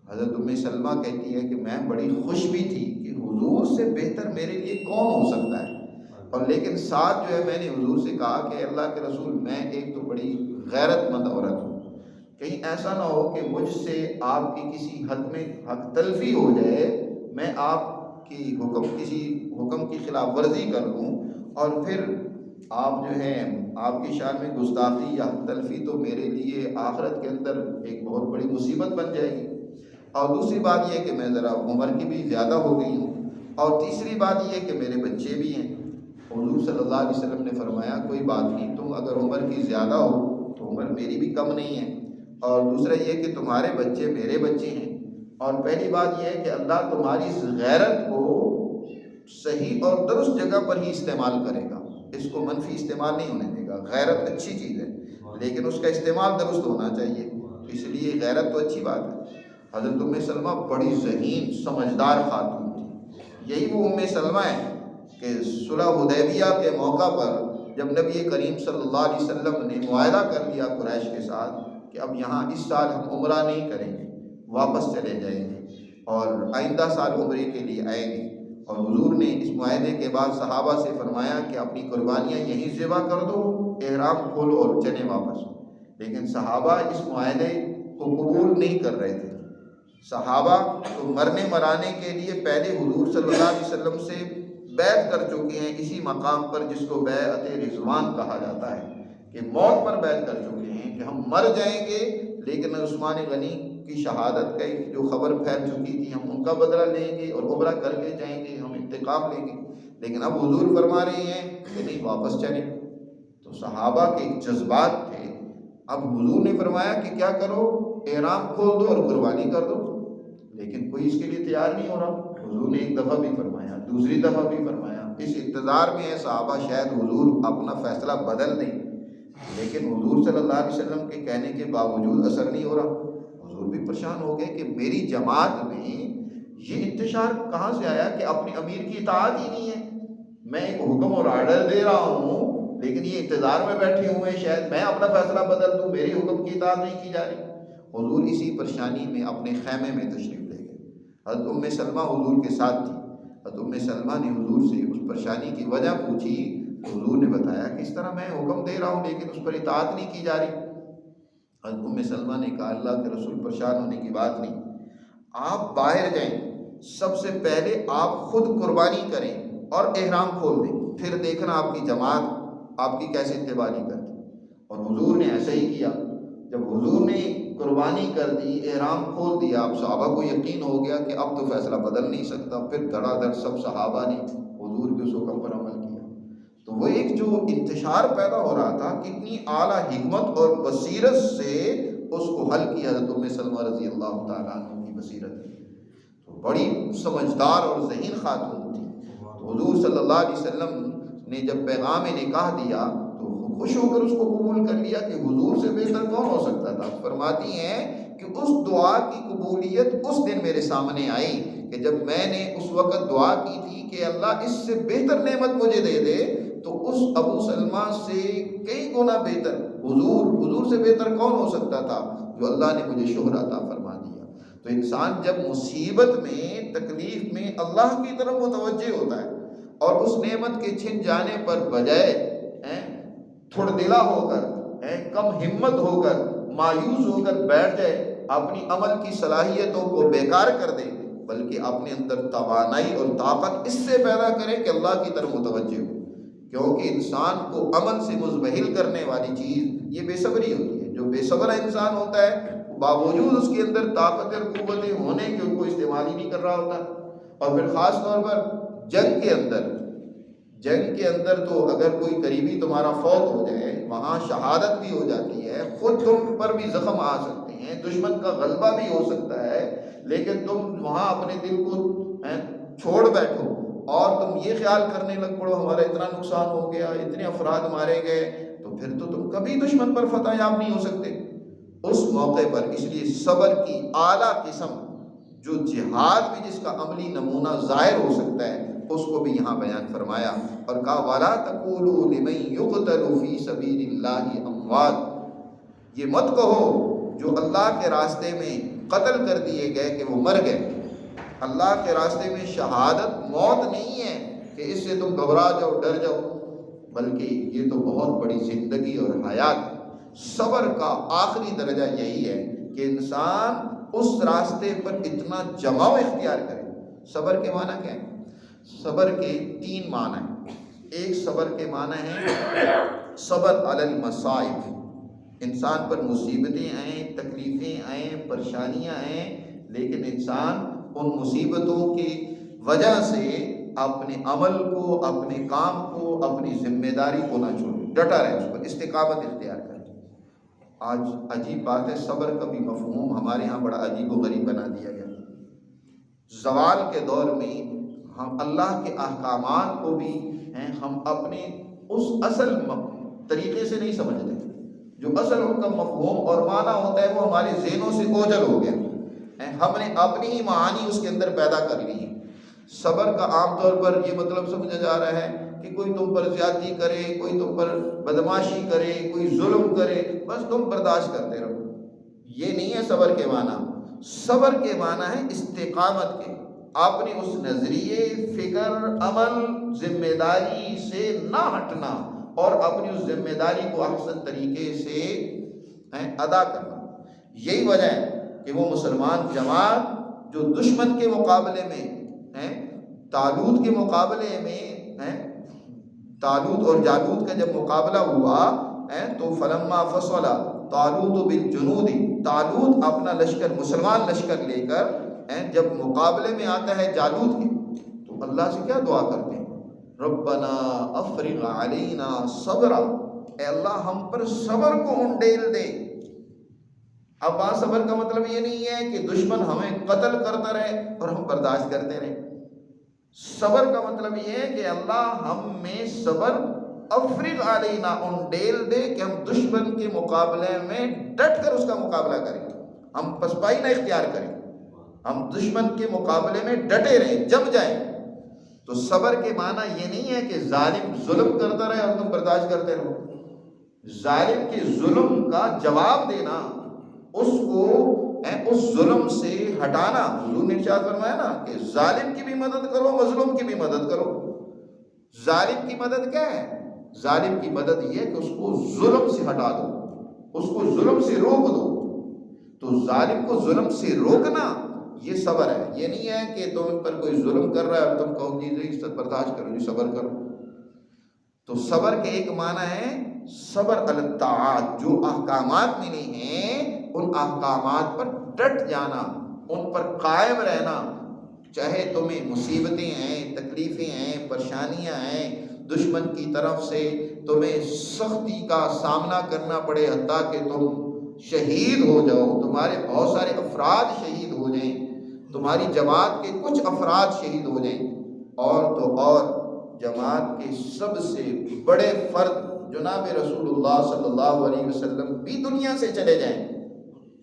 حضرت ام سلمہ کہتی ہے کہ میں بڑی خوش بھی تھی کہ حضور سے بہتر میرے لیے کون ہو سکتا ہے، اور لیکن ساتھ جو ہے میں نے حضور سے کہا کہ اللہ کے رسول میں ایک تو بڑی غیرت مند عورت ہوں، کہیں ایسا نہ ہو کہ مجھ سے آپ کی کسی حق میں حق تلفی ہو جائے، میں آپ کی کسی حکم کی خلاف ورزی کر لوں اور پھر آپ جو ہے آپ کی شان میں گستاخی یا حق تلفی تو میرے لیے آخرت کے اندر ایک بہت بڑی مصیبت بن جائے گی۔ اور دوسری بات یہ کہ میں ذرا عمر کی بھی زیادہ ہو گئی ہوں، اور تیسری بات یہ کہ میرے بچے بھی ہیں۔ حضور صلی اللہ علیہ وسلم نے فرمایا کوئی بات نہیں، تم اگر عمر کی زیادہ ہو تو عمر میری بھی کم نہیں ہے، اور دوسرا یہ کہ تمہارے بچے میرے بچے ہیں، اور پہلی بات یہ ہے کہ اللہ تمہاری اس غیرت کو صحیح اور درست جگہ پر ہی استعمال کرے گا، اس کو منفی استعمال نہیں ہونے دے گا۔ غیرت اچھی چیز ہے لیکن اس کا استعمال درست ہونا چاہیے، اس لیے غیرت تو اچھی بات ہے۔ حضرت ام سلمہ بڑی ذہین سمجھدار خاتون تھی، یہی وہ ام سلمہ ہے کہ صلح حدیبیہ کے موقع پر جب نبی کریم صلی اللہ علیہ وسلم نے معاہدہ کر لیا قریش کے ساتھ کہ اب یہاں اس سال ہم عمرہ نہیں کریں گے، واپس چلے جائیں گے اور آئندہ سال عمرے کے لیے آئیں گے، اور حضور نے اس معاہدے کے بعد صحابہ سے فرمایا کہ اپنی قربانیاں یہیں ذبح کر دو، احرام کھولو اور چلیں واپس۔ لیکن صحابہ اس معاہدے کو قبول نہیں کر رہے تھے۔ صحابہ تو مرنے مرانے کے لیے پہلے حضور صلی اللہ علیہ وسلم سے بیعت کر چکے ہیں اسی مقام پر جس کو بیعت رضوان کہا جاتا ہے، کہ موت پر بیعت کر چکے ہیں کہ ہم مر جائیں گے لیکن عثمان غنی کی شہادت کا جو خبر پھیل چکی تھی ہم ان کا بدلہ لیں گے اور عمرہ کر کے جائیں گے، ہم انتقام لیں گے، لیکن اب حضور فرما رہے ہیں کہ نہیں واپس چلیں۔ تو صحابہ کے جذبات تھے، اب حضور نے فرمایا کہ کیا کرو، احرام کھول دو اور قربانی کر دو، لیکن کوئی اس کے لیے تیار نہیں ہو رہا۔ حضور نے ایک دفعہ بھی فرمایا، دوسری دفعہ بھی فرمایا، اس انتظار میں ہے صحابہ شاید حضور اپنا فیصلہ بدل دیں، لیکن حضور صلی اللہ علیہ وسلم کے کہنے کے باوجود اثر نہیں ہو رہا۔ حضور بھی پریشان ہو گئے کہ میری جماعت میں یہ انتشار کہاں سے آیا کہ اپنے امیر کی اطاعت ہی نہیں ہے، میں ایک حکم اور آرڈر دے رہا ہوں لیکن یہ انتظار میں بیٹھے ہوئے ہیں شاید میں اپنا فیصلہ بدل دوں، میری حکم کی اطاعت نہیں کی جا رہی۔ حضور اسی پریشانی میں اپنے خیمے میں تشریف لے گئے۔ حضرت ام سلمہ حضور کے ساتھ تھی۔ حضرت ام سلمہ نے حضور سے اس پریشانی کی وجہ پوچھی، حضور نے بتایا کہ اس طرح میں حکم دے رہا ہوں لیکن اس پر اطاعت نہیں کی جا رہی۔ حضرت ام سلمہ نے کہا اللہ کے رسول پریشان ہونے کی بات نہیں، آپ باہر جائیں، سب سے پہلے آپ خود قربانی کریں اور احرام کھول دیں، پھر دیکھنا آپ کی جماعت آپ کی کیسے اتباع کرتی۔ اور حضور نے ایسا ہی کیا۔ جب حضور نے قربانی کر دی، احرام کھول دیا، اب صحابہ کو یقین ہو گیا کہ اب تو فیصلہ بدل نہیں سکتا، پھر دھڑا دھڑ سب صحابہ نے حضور کے اس حکم پر عمل کیا۔ تو وہ ایک جو انتشار پیدا ہو رہا تھا، کتنی اعلیٰ حکمت اور بصیرت سے اس کو حل کیا حضرت ام سلمہ رضی اللہ تعالیٰ عنہ کی بصیرت ہے۔ تو بڑی سمجھدار اور ذہین خاتون تھی۔ تو حضور صلی اللہ علیہ وسلم نے جب پیغام نکاح دیا تو خوش ہو کر اس کو قبول کر لیا کہ حضور سے بہتر کون ہو سکتا تھا۔ فرماتی ہیں کہ اس دعا کی قبولیت اس دن میرے سامنے آئی کہ جب میں نے اس وقت دعا کی تھی کہ اللہ اس سے بہتر نعمت مجھے دے دے، تو اس ابو سلمہ سے کئی گنا بہتر حضور سے بہتر کون ہو سکتا تھا جو اللہ نے مجھے شوہر عطا فرما دیا۔ تو انسان جب مصیبت میں، تکلیف میں اللہ کی طرف متوجہ ہوتا ہے اور اس نعمت کے چھن جانے پر بجائے تھوڑ دلا ہو کر، کم ہمت ہو کر، مایوس ہو کر بیٹھ جائے، اپنی عمل کی صلاحیتوں کو بیکار کر دے، بلکہ اپنے اندر توانائی اور طاقت اس سے پیدا کرے کہ اللہ کی طرف متوجہ ہو۔ کیونکہ انسان کو عمل سے مزبہل کرنے والی چیز یہ بے صبری ہوتی ہے۔ جو بے صبر انسان ہوتا ہے باوجود اس کے اندر طاقت اور قوتیں ہونے کے ان کو استعمال ہی نہیں کر رہا ہوتا۔ اور پھر خاص طور پر جنگ کے اندر تو اگر کوئی قریبی تمہارا فوت ہو جائے، وہاں شہادت بھی ہو جاتی ہے، خود تم پر بھی زخم آ سکتے ہیں، دشمن کا غلبہ بھی ہو سکتا ہے، لیکن تم وہاں اپنے دل کو چھوڑ بیٹھو اور تم یہ خیال کرنے لگ پڑو ہمارا اتنا نقصان ہو گیا، اتنے افراد مارے گئے، تو پھر تو تم کبھی دشمن پر فتح یاب نہیں ہو سکتے۔ اس موقع پر اس لیے صبر کی اعلیٰ قسم جو جہاد میں جس کا عملی نمونہ ظاہر ہو سکتا ہے اس کو بھی یہاں بیان فرمایا اور کہا وَلَا تَقُولُوا لِمَن يُقْتَلُ فِي سَبِيلِ اللَّهِ أَمْوَاتٌ، یہ مت کہو جو اللہ کے راستے میں قتل کر دیے گئے کہ وہ مر گئے۔ اللہ کے راستے میں شہادت موت نہیں ہے کہ اس سے تم گھبرا جاؤ، ڈر جاؤ، بلکہ یہ تو بہت بڑی زندگی اور حیات ہے۔ صبر کا آخری درجہ یہی ہے کہ انسان اس راستے پر اتنا جماؤ اختیار کرے۔ صبر کے معنی کیا ہے؟ صبر کے 3 معنی ہیں۔ ایک صبر کے معنی ہے صبر علی المصائب، انسان پر مصیبتیں آئیں، تکلیفیں آئیں، پریشانیاں آئیں، لیکن انسان ان مصیبتوں کی وجہ سے اپنے عمل کو، اپنے کام کو، اپنی ذمہ داری کو نہ چھوڑے، ڈٹا رہے، اس پر استقامت اختیار کرے۔ آج عجیب بات ہے، صبر کا بھی مفہوم ہمارے ہاں بڑا عجیب و غریب بنا دیا گیا۔ زوال کے دور میں ہم اللہ کے احکامات کو بھی ہم اپنے اس اصل طریقے سے نہیں سمجھتے۔ جو اصل ان کا مفہوم اور معنی ہوتا ہے وہ ہمارے ذہنوں سے اوجھل ہو گیا، ہم نے اپنی ہی معانی اس کے اندر پیدا کر لی ہیں۔ صبر کا عام طور پر یہ مطلب سمجھا جا رہا ہے کہ کوئی تم پر زیادتی کرے، کوئی تم پر بدماشی کرے، کوئی ظلم کرے، بس تم برداشت کرتے رہو۔ یہ نہیں ہے صبر کے معنی۔ صبر کے معنی ہے استقامت کے، اپنے اس نظریے، فکر، عمل، ذمہ داری سے نہ ہٹنا اور اپنی اس ذمہ داری کو احسن طریقے سے ادا کرنا۔ یہی وجہ ہے کہ وہ مسلمان جماعت جو دشمن کے مقابلے میں طالوت کے مقابلے میں طالوت اور جالوت کا جب مقابلہ ہوا تو فلما فصل طالوت بالجنود، طالوت اپنا لشکر، مسلمان لشکر لے کر جب مقابلے میں آتا ہے جالوت کے، تو اللہ سے کیا دعا کرتے ہیں؟ ربنا افرغ علینا صبرا، اے اللہ ہم پر صبر کو انڈیل دے۔ اب وہاں صبر کا مطلب یہ نہیں ہے کہ دشمن ہمیں قتل کرتا رہے اور ہم برداشت کرتے رہے۔ صبر کا مطلب یہ ہے کہ اللہ ہم میں صبر افرغ علینا انڈیل دے کہ ہم دشمن کے مقابلے میں ڈٹ کر اس کا مقابلہ کریں، ہم پسپائی نہ اختیار کریں، ہم دشمن کے مقابلے میں ڈٹے رہیں، جم جائیں۔ تو صبر کے معنی یہ نہیں ہے کہ ظالم ظلم کرتا رہے اور تم برداشت کرتے رہو. ظالم کے ظلم کا جواب دینا، اس کو اس ظلم سے ہٹانا. حضور نے ارشاد فرمایا نا کہ ظالم کی بھی مدد کرو، مظلوم کی بھی مدد کرو. ظالم کی مدد کیا ہے؟ ظالم کی مدد یہ ہے کہ اس کو ظلم سے ہٹا دو، اس کو ظلم سے روک دو. تو ظالم کو ظلم سے روکنا یہ صبر ہے. یہ نہیں ہے کہ تم پر کوئی ظلم کر رہا ہے اور تم کہو جی برداشت کرو، جی صبر کرو. تو صبر کے ایک معنی ہے صبر علی الطاعات، جو احکامات ملے ہیں ان احکامات پر ڈٹ جانا، ان پر قائم رہنا. چاہے تمہیں مصیبتیں ہیں، تکلیفیں ہیں، پریشانیاں ہیں، دشمن کی طرف سے تمہیں سختی کا سامنا کرنا پڑے، حتیٰ کہ تم شہید ہو جاؤ، تمہارے بہت سارے افراد شہید ہو جائیں، تمہاری جماعت کے کچھ افراد شہید ہو جائیں، اور تو اور جماعت کے سب سے بڑے فرد جناب رسول اللہ صلی اللہ علیہ وسلم بھی دنیا سے چلے جائیں،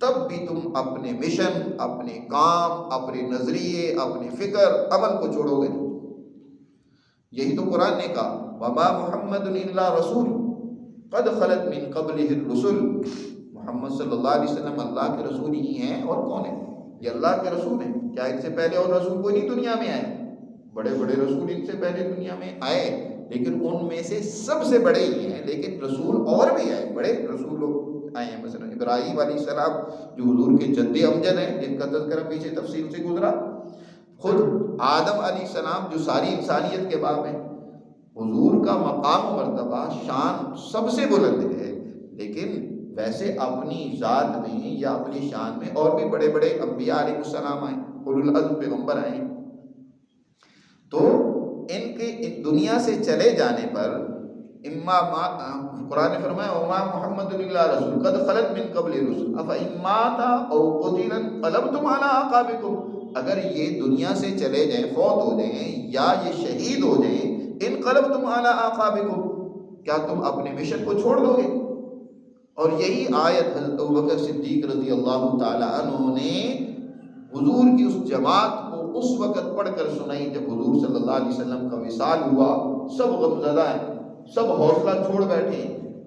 تب بھی تم اپنے مشن، اپنے کام، اپنے نظریے، اپنے فکر، عمل کو چھوڑو گے. یہی تو قرآن نے کہا وَمَا مُحَمَّدٌ إِلَّا رَسُولٌ قَدْ خَلَتْ مِن قَبْلِهِ الرُّسُلُ. محمد صلی اللہ علیہ وسلم اللہ کے رسول ہی ہیں، اور کون ہیں؟ یہ اللہ کے رسول ہیں. کیا ان سے پہلے اور رسول کوئی نہیں دنیا میں آئے؟ بڑے بڑے رسول ان سے پہلے دنیا میں آئے، لیکن ان میں سے سب سے بڑے ہی ہیں. لیکن رسول اور بھی آئے، بڑے رسول لوگ آئے ہیں. مثلا ابراہیم علیہ السلام جو حضور کے جد امجد ہیں، جن کا تذکرہ پیچھے تفصیل سے گزرا. خود آدم علیہ السلام جو ساری انسانیت کے باپ ہیں. حضور کا مقام و مرتبہ، شان سب سے بلند ہے، لیکن ویسے اپنی ذات میں یا اپنی شان میں اور بھی بڑے بڑے انبیاء علیہ السلام آئے، اولو العزم پیغمبر آئے. تو ان کے دنیا سے چلے جانے پر قرآن نے فرمایا وَمَا مُحَمَّدٌ إِلَّا رَسُولٌ قَدْ خَلَتْ مِن قَبْلِهِ الرُّسُلُ أَفَإِن مَّاتَ أَوْ قُتِلَ انقلبتم عَلَىٰ أَعْقَابِكُمْ. اگر یہ دنیا سے چلے جائیں، فوت ہو جائیں، یا یہ شہید ہو جائیں، انقلبتم عَلَىٰ أَعْقَابِكُمْ، کیا تم اپنے مشن کو چھوڑ دو گے؟ اور یہی آیت حضرت ابوبکر صدیق رضی اللہ تعالی عنہ نے حضور کی اس جماعت کو اس وقت پڑھ کر سنائی جب حضور صلی اللہ علیہ وسلم کا وصال ہوا. سب غمزدہ ہیں، سب حوصلہ چھوڑ بیٹھے،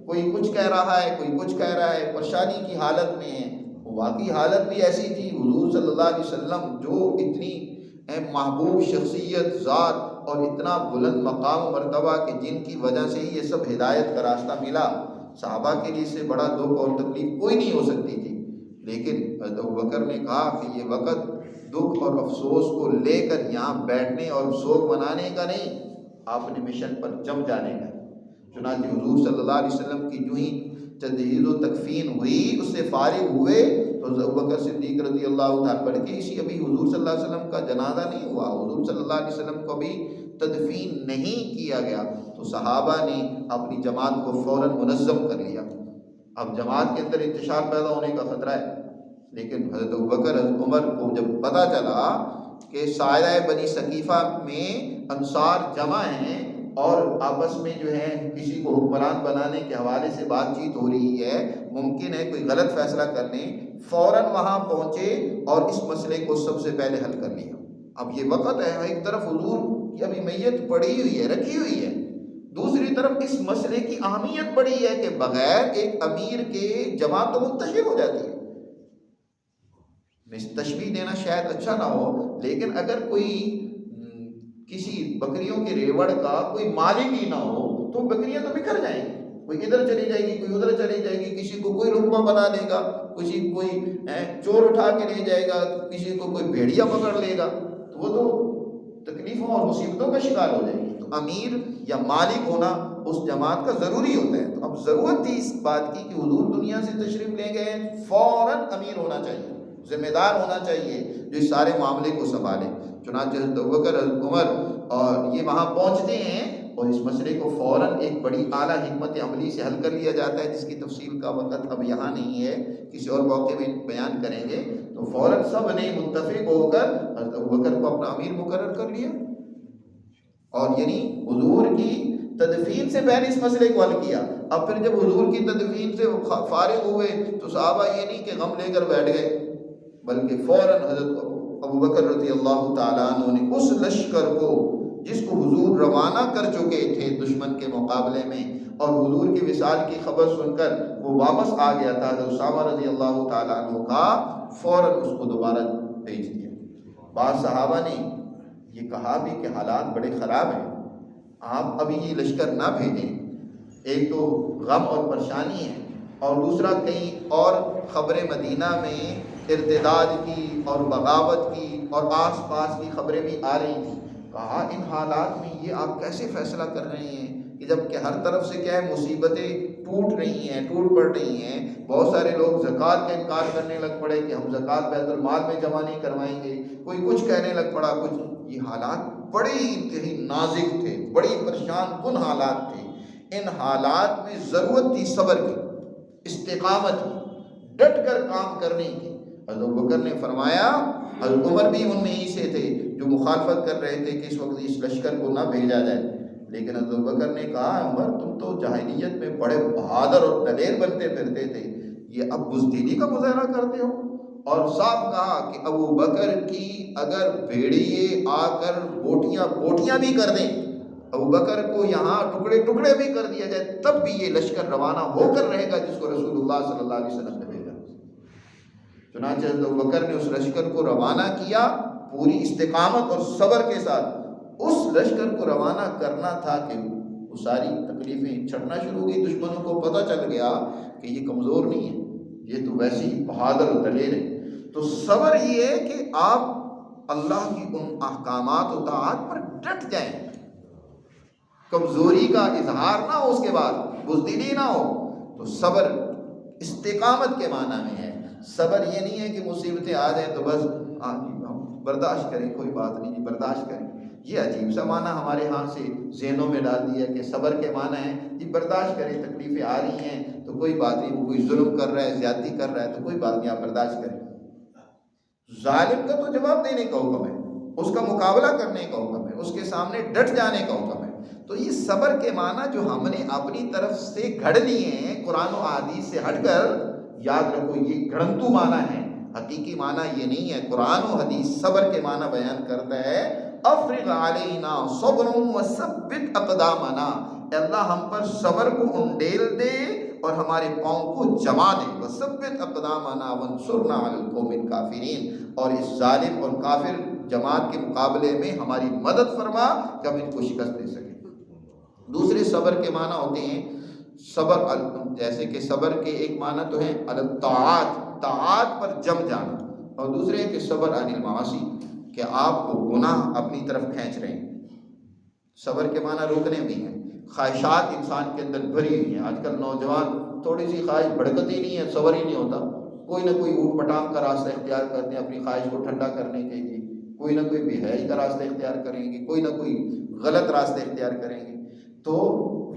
کوئی کچھ کہہ رہا ہے، کوئی کچھ کہہ رہا ہے، پریشانی کی حالت میں ہے. واقعی حالت بھی ایسی تھی. حضور صلی اللہ علیہ وسلم جو اتنی محبوب شخصیت، ذات اور اتنا بلند مقام و مرتبہ کہ جن کی وجہ سے ہی یہ سب ہدایت کا راستہ ملا، صحابہ کے لیے اس سے بڑا دکھ اور تکلیف کوئی نہیں ہو سکتی تھی. لیکن حضرت ابوبکر نے کہا کہ یہ وقت دکھ اور افسوس کو لے کر یہاں بیٹھنے اور سوگ منانے کا نہیں، اپنے مشن پر جم جانے کا. چنانچہ حضور صلی اللہ علیہ وسلم کی جو ہی تجہیز و تکفین ہوئی، اس سے فارغ ہوئے تو حضرت ابوبکر صدیق رضی اللہ تعالیٰ بڑھ کے اسی ابھی حضور صلی اللہ علیہ وسلم کا جنازہ نہیں ہوا، حضور صلی اللہ علیہ وسلم کو بھی تدفین نہیں کیا گیا. تو صحابہ نے اپنی جماعت کو فوراً منظم کر لیا. اب جماعت کے اندر انتشار پیدا ہونے کا خطرہ ہے، لیکن حضرت ابوبکر حضرت عمر کو جب پتہ چلا کہ سایہ بنی ثقیفہ میں انصار جمع ہیں اور آپس میں جو ہے کسی کو حکمران بنانے کے حوالے سے بات چیت ہو رہی ہے، ممکن ہے کوئی غلط فیصلہ کر لیں، فوراً وہاں پہنچے اور اس مسئلے کو سب سے پہلے حل کر لیا. اب یہ وقت ہے، ایک طرف حضور کی ابھی میت پڑی ہوئی ہے، رکھی ہوئی ہے، دوسری طرف اس مسئلے کی اہمیت بڑی ہے کہ بغیر ایک امیر کے جماعت تو منتشر ہو جاتی ہے. تشبیہ دینا شاید اچھا نہ ہو، لیکن اگر کوئی کسی بکریوں کے ریوڑ کا کوئی مالک ہی نہ ہو تو بکریاں تو بکھر جائیں گی، کوئی ادھر چلی جائے گی، کوئی ادھر چلی جائے گی، کسی کو کوئی رقبہ بنا لے گا، کسی کوئی چور اٹھا کے لے جائے گا، کسی کو کوئی بھیڑیا پکڑ لے گا، تو وہ تو تکلیفوں اور مصیبتوں کا شکار ہو جائے گی. تو امیر یا مالک ہونا اس جماعت کا ضروری ہوتا ہے. تو اب ضرورت تھی اس بات کی کہ حضور دنیا سے تشریف لے گئے، فوراً امیر ہونا چاہیے، ذمہ دار ہونا چاہیے جو اس سارے معاملے کو سنبھالے. چنانچہ حضرت ابوبکر حضرت عمر اور یہ وہاں پہنچتے ہیں اور اس مسئلے کو فوراً ایک بڑی اعلیٰ حکمت عملی سے حل کر لیا جاتا ہے، جس کی تفصیل کا وقت اب یہاں نہیں ہے، کسی اور موقع میں بیان کریں گے. تو فوراً سب نے متفق ہو کر حضرت ابوبکر کو اپنا امیر مقرر کر لیا، اور یعنی حضور کی تدفین سے پہلے اس مسئلے کو حل کیا. اب پھر جب حضور کی تدفین سے فارغ ہوئے تو صحابہ یہ نہیں کہ غم لے کر بیٹھ گئے، بلکہ فوراً حضرت ابوبکر رضی اللہ تعالیٰ عنہ نے اس لشکر کو جس کو حضور روانہ کر چکے تھے دشمن کے مقابلے میں، اور حضور کی وصال کی خبر سن کر وہ واپس آ گیا تھا، حضرت اسامہ رضی اللہ تعالیٰ عنہ کا فوراً اس کو دوبارہ بھیج دیا۔ بعض صحابہ نے یہ کہا بھی کہ حالات بڑے خراب ہیں، آپ ابھی یہ لشکر نہ بھیجیں، ایک تو غم اور پریشانی ہے، اور دوسرا کئی اور خبریں مدینہ میں ارتداد کی اور بغاوت کی اور آس پاس کی خبریں بھی آ رہی تھیں۔ کہا ان حالات میں یہ آپ کیسے فیصلہ کر رہے ہیں کہ جب کہ ہر طرف سے کیا ہے مصیبتیں ٹوٹ رہی ہیں، ٹوٹ پڑ رہی ہیں، بہت سارے لوگ زکوٰۃ کا انکار کرنے لگ پڑے کہ ہم زکوٰۃ بیت المال میں جمع نہیں کروائیں گے، کوئی کچھ کہنے لگ پڑا کچھ۔ یہ حالات بڑے انتہائی نازک تھے، بڑی پریشان کن حالات تھے۔ ان حالات میں ضرورت تھی صبر کی، استقامت کی، ڈٹ کر کام کرنے کی۔ حضرت ابوبکر نے فرمایا، حضرت عمر بھی ان میں ہی سے تھے جو مخالفت کر رہے تھے کہ اس وقت اس لشکر کو نہ بھیجا جائے، لیکن حضرت ابوبکر نے کہا عمر تم تو جاہلیت میں بڑے بہادر اور دلیر بنتے پھرتے تھے، یہ اب بزدلی کا مظاہرہ کرتے ہو؟ اور صاف کہا کہ ابوبکر کی اگر بھیڑیے آ کر بوٹیاں بھی کر دیں، ابوبکر کو یہاں ٹکڑے ٹکڑے بھی کر دیا جائے، تب بھی یہ لشکر روانہ ہو کر رہے گا جس کو رسول اللہ صلی اللہ علیہ وسلم نے بھیجا۔ چنانچہ حضرت ابوبکر نے اس لشکر کو روانہ کیا پوری استقامت اور صبر کے ساتھ۔ اس لشکر کو روانہ کرنا تھا کہ وہ ساری تکلیفیں چھٹنا شروع ہو گئی، دشمنوں کو پتہ چل گیا کہ یہ کمزور نہیں ہے، یہ تو ویسے ہی بہادر و دلیر ہے۔ تو صبر یہ ہے کہ آپ اللہ کی ان احکامات و طاعات پر ڈٹ جائیں، کمزوری کا اظہار نہ ہو، اس کے بعد بزدلی نہ ہو۔ تو صبر استقامت کے معنی میں ہے۔ صبر یہ نہیں ہے کہ مصیبتیں آ جائیں تو بس برداشت کریں، کوئی بات نہیں جی برداشت کریں۔ یہ عجیب سا معنی ہمارے ہاں سے ذہنوں میں ڈال دیا کہ صبر کے معنی ہے جی برداشت کریں، تکلیفیں آ رہی ہیں تو کوئی بات نہیں، وہ کوئی ظلم کر رہا ہے، زیادتی کر رہا ہے تو کوئی بات نہیں، آپ برداشت کریں۔ ظالم کا تو جواب دینے کا حکم ہے، اس کا مقابلہ کرنے کا حکم ہے، اس کے سامنے ڈٹ جانے کا حکم ہے۔ تو یہ صبر کے معنی جو ہم نے اپنی طرف سے گھڑ لیے ہیں قرآن و احادیث سے ہٹ کر، یاد رکھو یہ گھڑنتو معنی ہے، حقیقی معنی یہ نہیں ہے۔ قرآن و حدیث صبر کے معنی بیان کرتا ہے، افرغ علینا صبرا وثبت اقدامنا، اے اللہ ہم پر صبر کو انڈیل دے اور ہمارے پاؤں کو جما دے، وثبت اقدامنا وانصرنا علی القوم الکافرین، اور اس ظالم اور کافر جماعت کے مقابلے میں ہماری مدد فرما کہ ہم ان کو شکست دے سکیں۔ دوسرے صبر کے معنی ہوتے ہیں صبر، جیسے کہ صبر کے ایک معنی تو ہے الطاعات، طاعات پر جم جانا، اور دوسرے کہ صبر عن المعاصی، کہ آپ کو گناہ اپنی طرف کھینچ رہے ہیں۔ صبر کے معنی روکنے بھی ہیں، خواہشات انسان کے اندر بھری ہوئی ہیں۔ آج کل نوجوان تھوڑی سی خواہش بھڑکتی نہیں ہے، صبر ہی نہیں ہوتا، کوئی نہ کوئی اوٹ پٹانگ کا راستہ اختیار کرتے ہیں اپنی خواہش کو ٹھنڈا کرنے کے لیے، کوئی نہ کوئی بے حیائی کا راستہ اختیار کریں گے، کوئی نہ کوئی غلط راستہ اختیار کریں گے۔ تو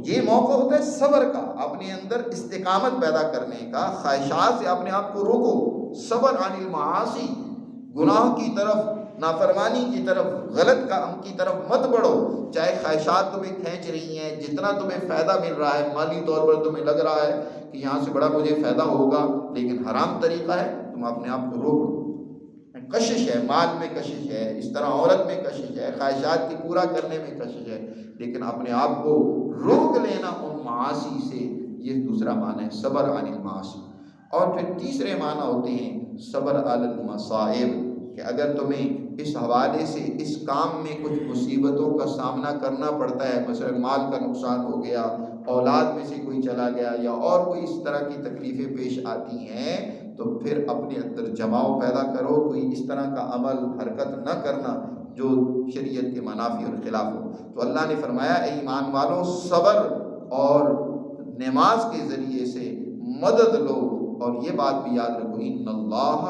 یہ موقع ہوتا ہے صبر کا، اپنے اندر استقامت پیدا کرنے کا، خواہشات سے اپنے آپ کو روکو۔ صبر عن المعاصی، گناہ کی طرف، نافرمانی کی طرف، غلط کام کی طرف مت بڑھو، چاہے خواہشات تمہیں کھینچ رہی ہیں، جتنا تمہیں فائدہ مل رہا ہے، مالی طور پر تمہیں لگ رہا ہے کہ یہاں سے بڑا مجھے فائدہ ہوگا لیکن حرام طریقہ ہے، تم اپنے آپ کو روک لو۔ کشش ہے، مال میں کشش ہے، اس طرح عورت میں کشش ہے، خواہشات کی پورا کرنے میں کشش ہے، لیکن اپنے آپ کو روک لینا ان معاصی سے، یہ دوسرا معنی ہے صبر عن المعاصی۔ اور پھر تیسرے معنی ہوتے ہیں صبر علی المصائب، کہ اگر تمہیں اس حوالے سے اس کام میں کچھ مصیبتوں کا سامنا کرنا پڑتا ہے، مثلا مال کا نقصان ہو گیا، اولاد میں سے کوئی چلا گیا، یا اور کوئی اس طرح کی تکلیفیں پیش آتی ہیں، تو پھر اپنے اندر جماؤ پیدا کرو، کوئی اس طرح کا عمل حرکت نہ کرنا جو شریعت کے منافی اور خلاف ہو۔ تو اللہ نے فرمایا اے ایمان والو صبر اور نماز کے ذریعے سے مدد لو، اور یہ بات بھی یاد رکھو ان اللہ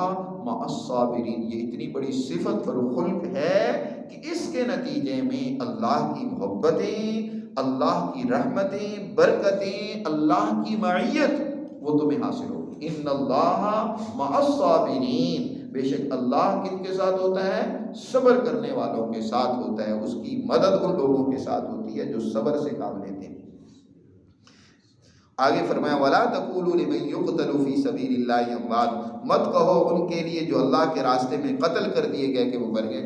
مع الصابرین، یہ اتنی بڑی صفت اور خلق ہے کہ اس کے نتیجے میں اللہ کی محبتیں، اللہ کی رحمتیں، برکتیں، اللہ کی معیت وہ تمہیں حاصل ہو۔ ان اللہ مع الصابرین، بے شک اللہ کن کے ساتھ ہوتا ہے؟ صبر کرنے والوں کے ساتھ ہوتا ہے، اس کی مدد ان لوگوں کے ساتھ ہوتی ہے جو صبر سے کام لیتے ہیں۔ آگے فرمایا وَلَا تَقُولُوا لِمَن يُقْتَلُ فِي سَبِيلِ اللَّهِ أَمْوَاتٌ، مت کہو ان کے لیے جو اللہ کے راستے میں قتل کر دیے گئے کہ وہ مر گئے۔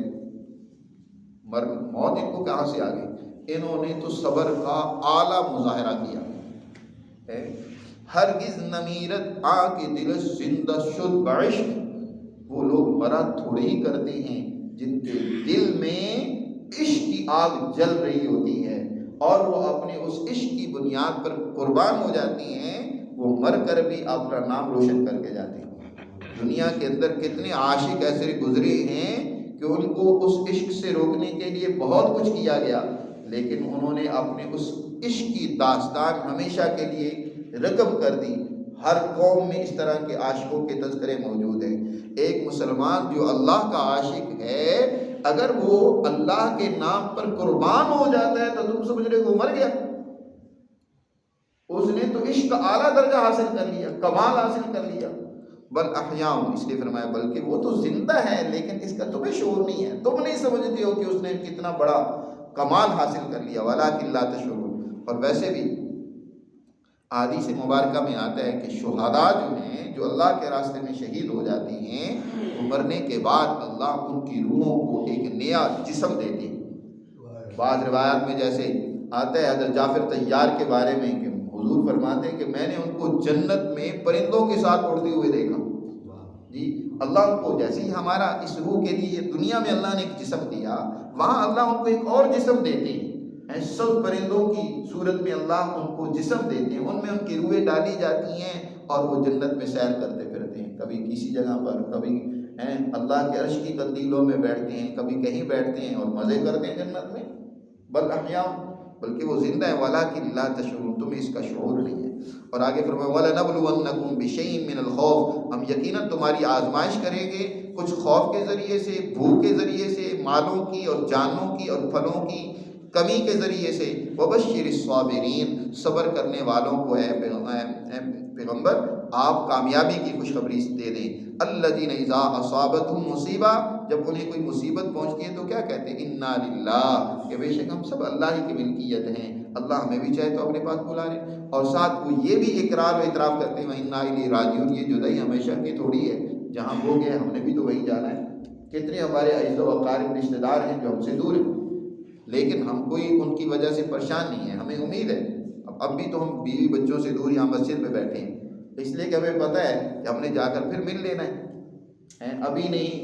موت ان کو کہاں سے آ گئی؟ انہوں نے تو صبر کا اعلیٰ مظاہرہ کیا ہے۔ ہرگز نمیرت آ کے دل زندہ شد بعشق، وہ لوگ مرا تھوڑے ہی کرتے ہیں جن کے دل میں عشق کی آگ جل رہی ہوتی ہے اور وہ اپنے اس عشق کی بنیاد پر قربان ہو جاتی ہیں، وہ مر کر بھی اپنا نام روشن کر کے جاتے ہیں۔ دنیا کے اندر کتنے عاشق ایسے گزرے ہیں کہ ان کو اس عشق سے روکنے کے لیے بہت کچھ کیا گیا، لیکن انہوں نے اپنے اس عشق کی داستان ہمیشہ کے لیے رقم کر دی۔ ہر قوم میں اس طرح کے عاشقوں کے تذکرے موجود ہیں۔ ایک مسلمان جو اللہ کا عاشق ہے، اگر وہ اللہ کے نام پر قربان ہو جاتا ہے تو تم سمجھ رہے وہ مر گیا؟ اس نے تو عشق کا اعلیٰ درجہ حاصل کر لیا، کمال حاصل کر لیا۔ بل احیاء، اس لیے فرمایا بلکہ وہ تو زندہ ہے لیکن اس کا تمہیں شعور نہیں ہے، تم نہیں سمجھتے ہو کہ اس نے کتنا بڑا کمال حاصل کر لیا۔ ولکن لا تشعرون۔ اور ویسے بھی حدیث مبارکہ میں آتا ہے کہ شہداء جو ہیں، جو اللہ کے راستے میں شہید ہو جاتی ہیں، تو مرنے کے بعد اللہ ان کی روحوں کو ایک نیا جسم دیتے ہیں۔ بعض روایات میں جیسے آتا ہے حضرت جعفر طیار کے بارے میں کہ حضور فرماتے ہیں کہ میں نے ان کو جنت میں پرندوں کے ساتھ اڑتے ہوئے دیکھا۔ جی، اللہ ان کو جیسے ہی ہمارا اس روح کے لیے دنیا میں اللہ نے ایک جسم دیا، وہاں اللہ ان کو ایک اور جسم دیتے ہیں۔ سب پرندوں کی صورت میں اللہ ان کو جسم دیتے ہیں، ان میں ان کی روحیں ڈالی جاتی ہیں اور وہ جنت میں سیر کرتے پھرتے ہیں، کبھی کسی جگہ پر، کبھی اللہ کے عرش کی قندیلوں میں بیٹھتے ہیں، کبھی کہیں بیٹھتے ہیں اور مزے کرتے ہیں جنت میں۔ بل احیاء، بلکہ وہ زندہ ہے۔ ولکن لا تشعرون، تمہیں اس کا شعور نہیں ہے۔ اور آگے فرمایا وَلَنَبْلُوَنَّكُمْ بِشَيْءٍ مِّنَ الْخَوْفِ، ہم یقیناً تمہاری آزمائش کریں گے کچھ خوف کے ذریعے سے، بھوک کے ذریعے سے، مالوں کی اور جانوں کی اور پھلوں کی کمی کے ذریعے سے۔ وَبَشِّرِ الصَّابِرِينَ، صبر کرنے والوں کو اے پیغمبر آپ کامیابی کی خوشخبری دے دیں۔ الَّذِينَ اِذَا أَصَابَتْهُم مُّصِیبَۃٌ، جب انہیں کوئی مصیبت پہنچتی ہے تو کیا کہتے ہیں؟ اِنَّا لِلَّهِ، کہ بے شک ہم سب اللہ ہی کی ملکیت ہیں، اللہ ہمیں بھی چاہے تو اپنے پاس بلا لے۔ اور ساتھ وہ یہ بھی اقرار و اعتراف کرتے ہیں وَإِنَّا إِلَيْهِ رَاجِعُونَ، یہ جدائی ہمیشہ کی تھوڑی ہے، جہاں وہ گئے ہم نے بھی تو وہیں جانا ہے۔ کتنے ہمارے اعز و اقارب رشتہ دار ہیں جو ہم سے دور ہیں، لیکن ہم کوئی ان کی وجہ سے پریشان نہیں ہیں، ہمیں امید ہے۔ اب بھی تو ہم بیوی بچوں سے دور یہاں مسجد میں بیٹھے ہیں، اس لیے کہ ہمیں پتہ ہے کہ ہم نے جا کر پھر مل لینا ہے۔ ابھی نہیں،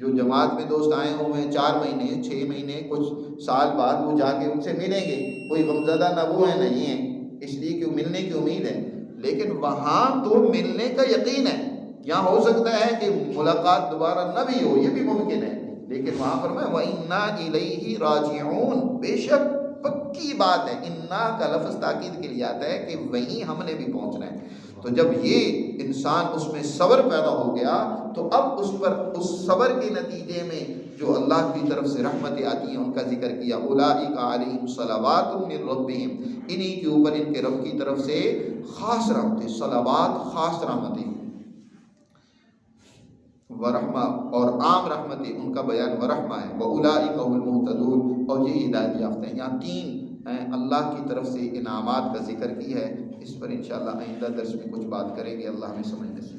جو جماعت میں دوست آئے ہوئے ہیں 4 مہینے 6 مہینے کچھ سال بعد وہ جا کے ان سے ملیں گے، کوئی غمزدہ نہ وہ ہے نہیں ہے، اس لیے کہ ملنے کی امید ہے، لیکن وہاں تو ملنے کا یقین ہے۔ یہاں ہو سکتا ہے کہ ملاقات دوبارہ نہ بھی ہو، یہ بھی ممکن ہے، لیکن وہاں فرمایا وَإِنَّا إِلَيْهِ رَاجِعُونَ، بے شک پکی بات ہے، انا کا لفظ تاکید کے لیے آتا ہے کہ وہیں ہم نے بھی پہنچنا ہے۔ تو جب یہ انسان اس میں صبر پیدا ہو گیا تو اب اس پر اس صبر کے نتیجے میں جو اللہ کی طرف سے رحمتیں آتی ہیں ان کا ذکر کیا۔ اولئک علیہم صلوات من ربہم، انہی کے اوپر ان کے رب کی طرف سے خاص رحمتیں، صلوات خاص رحمتیں، ورحمہ اور عام رحمتیں، ان کا بیان ورحمہ ہے۔ واولئک هم المهتدون، اور یہ ہدایت یافتہ ہیں۔ یہاں 3 اللہ کی طرف سے انعامات کا ذکر کی ہے، اس پر انشاءاللہ آئندہ درس میں کچھ بات کریں گے۔ اللہ ہمیں سمجھنے سے